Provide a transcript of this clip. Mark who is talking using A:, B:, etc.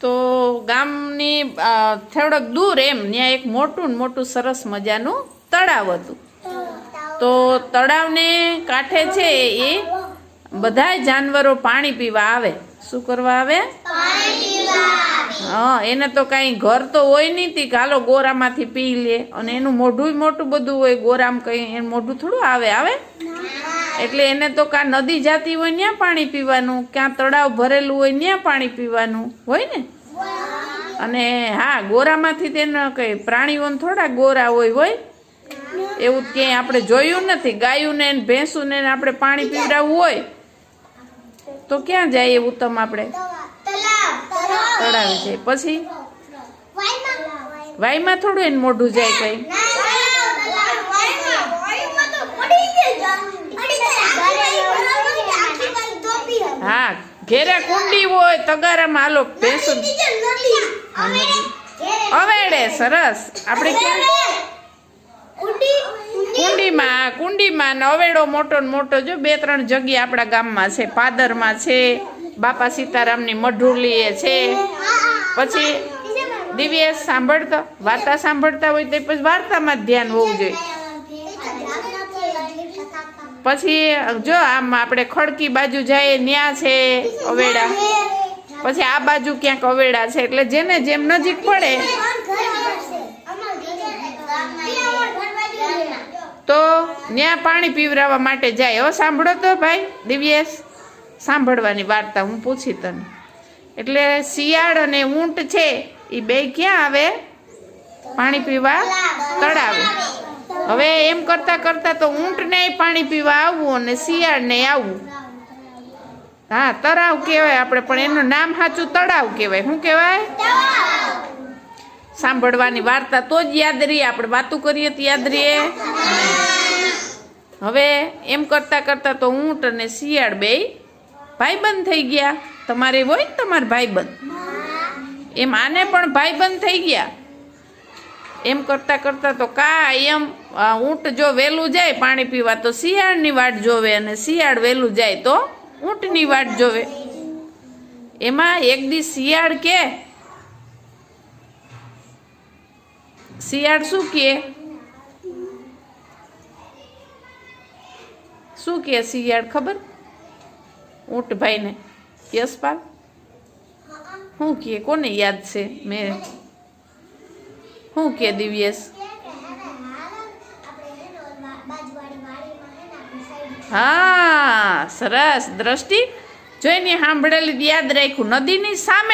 A: તો ગામની થોડોક દૂર એમ ત્યાં એક મોટું ને મોટું સરસ મજાનું તળાવ હતું. તો તળાવને કાંઠે છે એ બધા જાનવરો પાણી પીવા આવે. શું કરવા આવે? હા, એને તો કાંઈ ઘર તો હોય નહીં તી હાલો ગોરામાંથી પી લે. અને એનું મોઢું મોટું બધું હોય, ગોરામાં કંઈ એનું મોઢું થોડું આવે. એટલે એને તો કાં નદી જાતી હોય ત્યાં પાણી પીવાનું, ક્યાં તળાવ ભરેલું હોય ત્યાં પાણી પીવાનું હોય ને. અને હા, ગોરામાંથી તેને કંઈ પ્રાણીઓને થોડા ગોરા હોય એવું ક્યાંય આપણે જોયું નથી. ગાયુંને ભેંસુને આપણે પાણી પીવડાવવું હોય તો ક્યાં જાય ઉત્તમ? આપણે તળાવે જાય. પછી વાયમાં થોડું એને મોઢું જાય કઈ. હા, ઘેરે કુંડી હોય તગારામાં હાલો ભેંસો અવેડે સરસ. આપણે કુંડીમાં અવેડો મોટો ને મોટો જો 2-3 જગ્યા આપણા ગામમાં છે. પાદરમાં છે, બાપા સીતારામની મઢુલીએ છે. પછી દિવ્યેશ સાંભળતો વાર્તા સાંભળતા હોય તો પછી વાર્તામાં જ ધ્યાન હોવું જોઈએ. પછી જો આમ આપણે ખડકી બાજુ જાય ન્યા છે અવેડા, પછી આ બાજુ ક્યાંક અવેડા છે. એટલે જેને જેમ નજીક પડે તો ન્યા પાણી પીવરાવવા માટે જાય. હવે સાંભળો તો ભાઈ દિવ્યેશ, સાંભળવાની વાર્તા હું પૂછી તને. એટલે શિયાળ અને ઊંટ છે એ બે ક્યાં આવે? પાણી પીવા તળાવે. હવે એમ કરતા કરતા તો ઊંટને પાણી પીવા આવવું અને શિયાળને આવવું. હા, તળાવ કહેવાય આપણે, પણ એનું નામ સાચું તળાવ કહેવાય. શું કહેવાય? સાંભળવાની વાર્તા તો જ યાદ રહીએ. આપણે વાતું કરીએ તો યાદ રહીએ. હવે એમ કરતા કરતા તો ઊંટ અને શિયાળ બે ભાઈબંધ થઈ ગયા. તમારે હોય ને તમારા ભાઈબંધ, એમ આને પણ ભાઈબંધ થઈ ગયા. એમ કરતા કરતા તો એમ ઊંટ જો વહેલું જાય પાણી પીવા તો શિયાળની વાટ જોવે, અને શિયાળ વહેલું જાય તો ઊંટની વાટ જોવે. એમાં એક દી શિયાળ કે શિયાળ શું કે શિયાળ ખબર? ઊંટ ભાઈને યશપાલ શું કે? કોને યાદ છે? મેં શું કે દિવ્યેશ? હા સરસ, દ્રષ્ટિ જોઈને સાંભળેલી યાદ રાખ્યું. નદીની સામે